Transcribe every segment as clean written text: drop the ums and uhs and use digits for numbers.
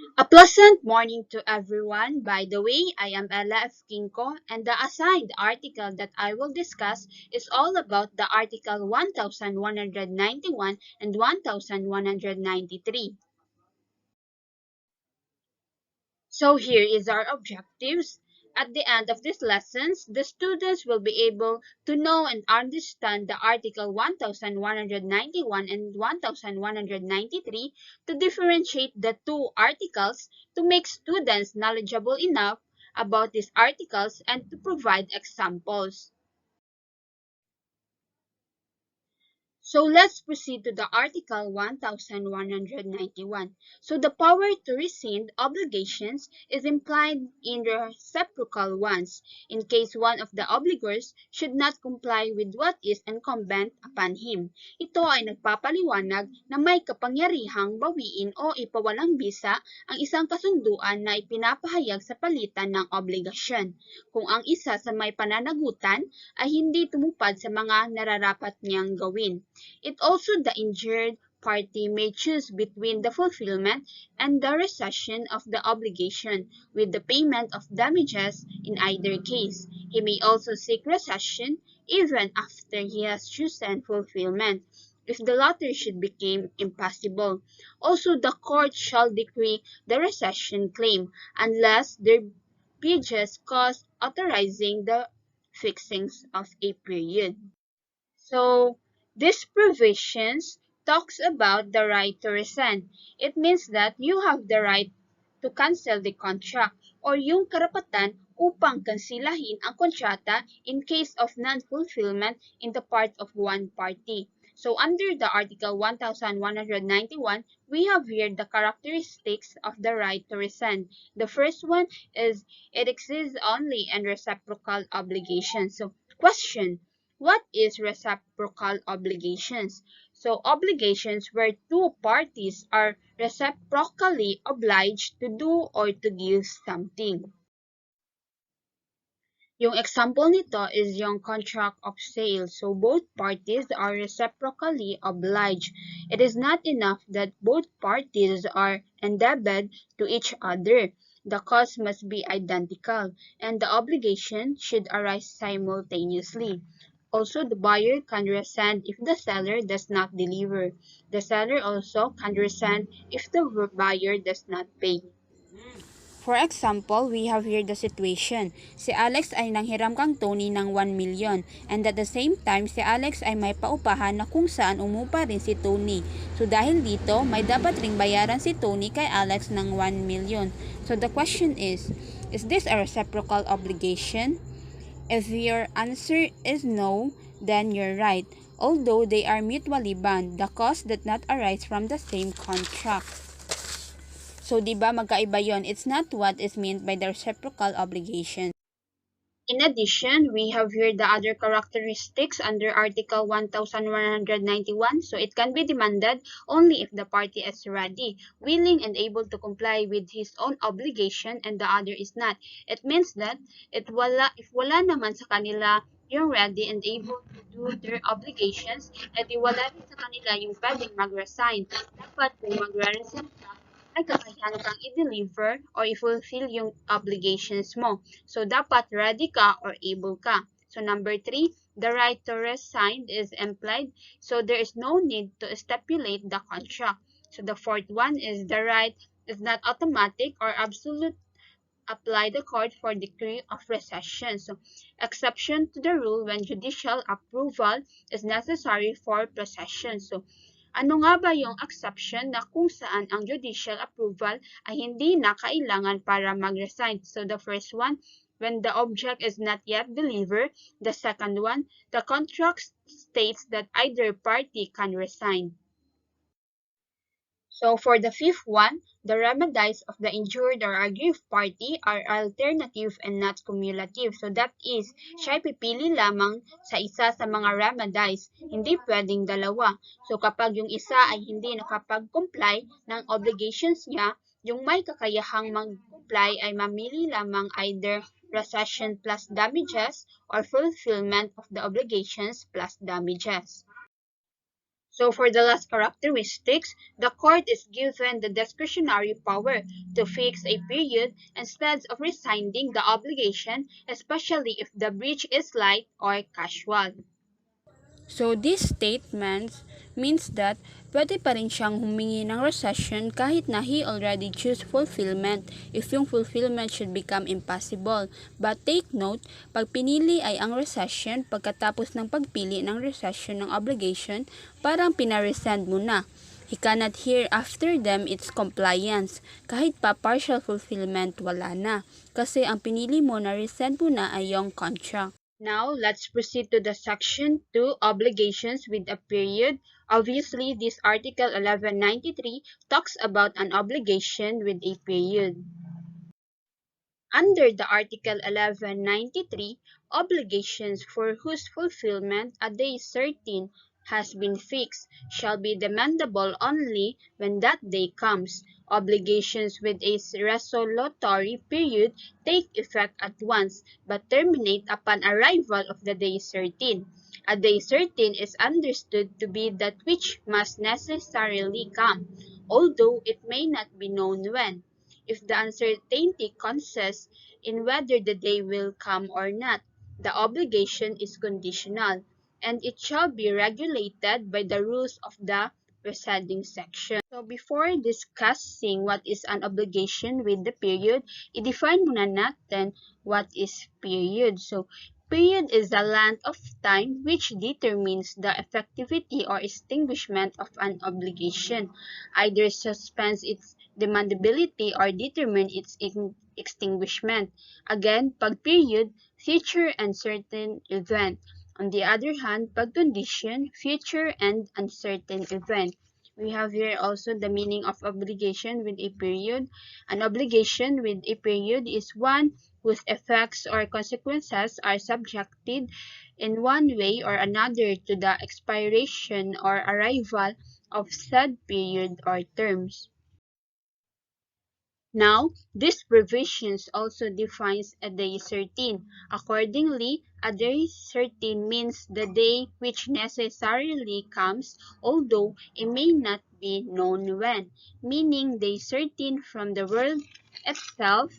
A pleasant morning to everyone. By the way, I am Ella F. Kinko, and the assigned article that I will discuss is all about the Article 1191 and 1193. So here is our objectives. At the end of these lessons, the students will be able to know and understand the Article 1191 and 1193 to differentiate the two articles to make students knowledgeable enough about these articles and to provide examples. So let's proceed to the Article 1191. So the power to rescind obligations is implied in reciprocal ones, in case one of the obligors should not comply with what is incumbent upon him. Ito ay nagpapaliwanag na may kapangyarihang bawiin o ipawalang bisa ang isang kasunduan na ipinapahayag sa palitan ng obligasyon, kung ang isa sa may pananagutan ay hindi tumupad sa mga nararapat niyang gawin. It also the injured party may choose between the fulfillment and the rescission of the obligation with the payment of damages in either case. He may also seek rescission even after he has chosen fulfillment, if the latter should become impossible. Also, the court shall decree the rescission claim unless there be just cause authorizing the fixings of a period. So, these provisions talks about the right to rescind. It means that you have the right to cancel the contract or yung karapatan upang kansilahin ang kontrata in case of non-fulfillment in the part of one party. So under the Article 1191, we have here the characteristics of the right to rescind. The first one is it exists only in reciprocal obligations. So question, what is reciprocal obligations? So obligations where two parties are reciprocally obliged to do or to give something. Yung example nito is yung contract of sale. So both parties are reciprocally obliged. It is not enough that both parties are indebted to each other. The cost must be identical, and the obligation should arise simultaneously. Also, the buyer can rescind if the seller does not deliver. The seller also can rescind if the buyer does not pay. For example, we have here the situation. Si Alex ay nanghiram kang Tony ng 1 million and at the same time, si Alex ay may paupahan na kung saan umupa rin si Tony. So dahil dito, may dapat ring bayaran si Tony kay Alex ng 1 million. So the question is this a reciprocal obligation? If your answer is no, then you're right. Although they are mutually bound, the cost does not arise from the same contract. So, di ba magkaiba yon? It's not what is meant by the reciprocal obligation. In addition, we have here the other characteristics under Article 1191. So, it can be demanded only if the party is ready, willing, and able to comply with his own obligation and the other is not. It means that if wala naman sa kanila yung ready and able to do their obligations, edi wala rin sa kanila yung pwedeng mag-resign. Dapat kung mag-resign ka, ay kakayahan kang i-deliver or i-fulfill yung obligations mo. So, dapat ready ka or able ka. So, number 3, the right to resign is implied. So, there is no need to stipulate the contract. So, the fourth one is the right is not automatic or absolute apply the court for decree of rescission. So, exception to the rule when judicial approval is necessary for possession. So, ano nga ba yung exception na kung saan ang judicial approval ay hindi na kailangan para mag-resign? So, the first one, when the object is not yet delivered. The second one, the contract states that either party can resign. So for the fifth one, the remedies of the injured or aggrieved party are alternative and not cumulative. So that is, siya pipili lamang sa isa sa mga remedies, hindi pwedeng dalawa. So kapag yung isa ay hindi nakapag-comply ng obligations niya, yung may kakayahang mag-comply ay mamili lamang either rescission plus damages or fulfillment of the obligations plus damages. So for the last characteristics, the court is given the discretionary power to fix a period instead of rescinding the obligation, especially if the breach is light or casual. So these statements means that pwede pa rin siyang humingi ng rescission kahit na he already choose fulfillment if yung fulfillment should become impossible. But take note, pag pinili ay ang rescission pagkatapos ng pagpili ng rescission ng obligation, parang pinarescind mo na. He cannot hear after them its compliance. Kahit pa partial fulfillment, wala na. Kasi ang pinili mo na rescind mo na ay yung contract. Now, let's proceed to the section 2, obligations with a period. Obviously, this Article 1193 talks about an obligation with a period. Under the Article 1193, obligations for whose fulfillment a day certain has been fixed shall be demandable only when that day comes. Obligations with a resolutory period take effect at once, but terminate upon arrival of the day certain. A day certain is understood to be that which must necessarily come, although it may not be known when. If the uncertainty consists in whether the day will come or not, the obligation is conditional, and it shall be regulated by the rules of the preceding section. So before discussing what is an obligation with the period, i-define muna natin what is period. So period is the length of time which determines the effectivity or extinguishment of an obligation, either suspends its demandability or determine its extinguishment. Again, pag period, future and certain event. On the other hand, pag condition, future and uncertain event. We have here also the meaning of obligation with a period. An obligation with a period is one whose effects or consequences are subjected in one way or another to the expiration or arrival of said period or terms. Now, this provisions also defines a day certain. Accordingly, a day certain means the day which necessarily comes, although it may not be known when, meaning day certain from the word itself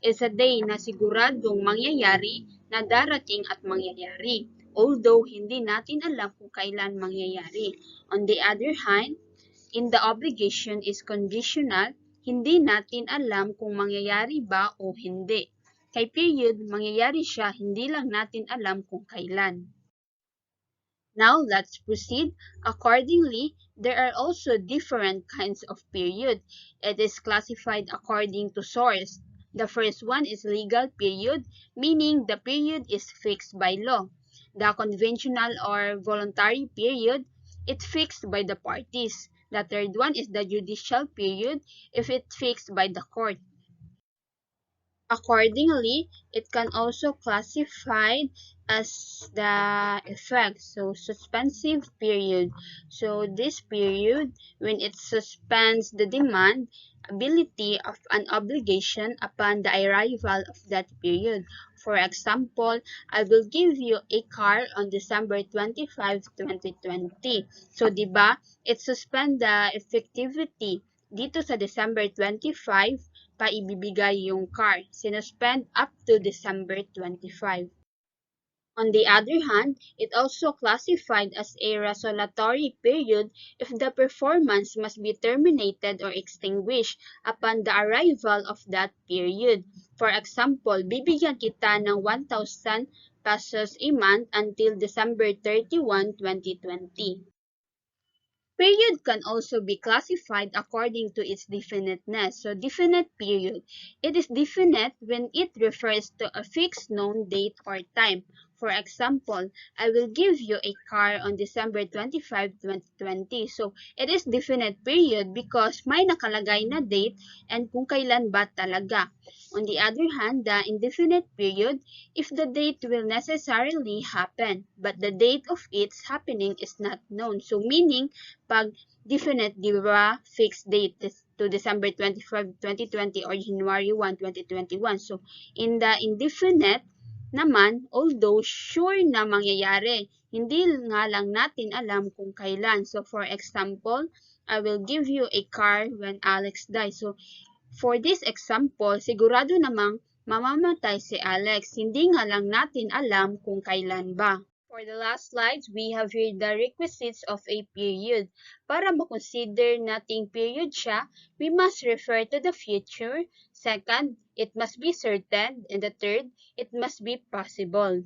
is a day na siguradong mangyayari, na darating at mangyayari, although hindi natin alam kung kailan mangyayari. On the other hand, in the obligation is conditional, hindi natin alam kung mangyayari ba o hindi. Kay period, mangyayari siya, hindi lang natin alam kung kailan. Now, let's proceed. Accordingly, there are also different kinds of period. It is classified according to source. The first one is legal period, meaning the period is fixed by law. The conventional or voluntary period, it's fixed by the parties. The third one is the judicial period, if it's fixed by the court. Accordingly, it can also classified as the effect. So suspensive period. So this period, when it suspends the demand ability of an obligation upon the arrival of that period. For example, I will give you a car on December 25, 2020. So, di ba, it suspend the effectivity dito sa December 25 pa ibibigay yung car. Sinuspend up to December 25. On the other hand, it also classified as a resolutory period if the performance must be terminated or extinguished upon the arrival of that period. For example, bibigyan kita ng 1,000 pesos a month until December 31, 2020. Period can also be classified according to its definiteness. So, definite period. It is definite when it refers to a fixed known date or time. For example, I will give you a car on December 25, 2020. So, it is definite period because may nakalagay na date and kung kailan ba talaga. On the other hand, the indefinite period, if the date will necessarily happen, but the date of its happening is not known. So, meaning, pag definite, di ba, fixed date to December 25, 2020 or January 1, 2021. So, in the indefinite naman, although sure na mangyayari, Hindi nga lang natin alam kung kailan. So for example, I will give you a car when Alex dies. So for this example, sigurado namang mamamatay si Alex. Hindi nga lang natin alam kung kailan ba. For the last slides, we have here the requisites of a period. Para makonsider nating period siya, we must refer to the future. Second, it must be certain. And the third, it must be possible.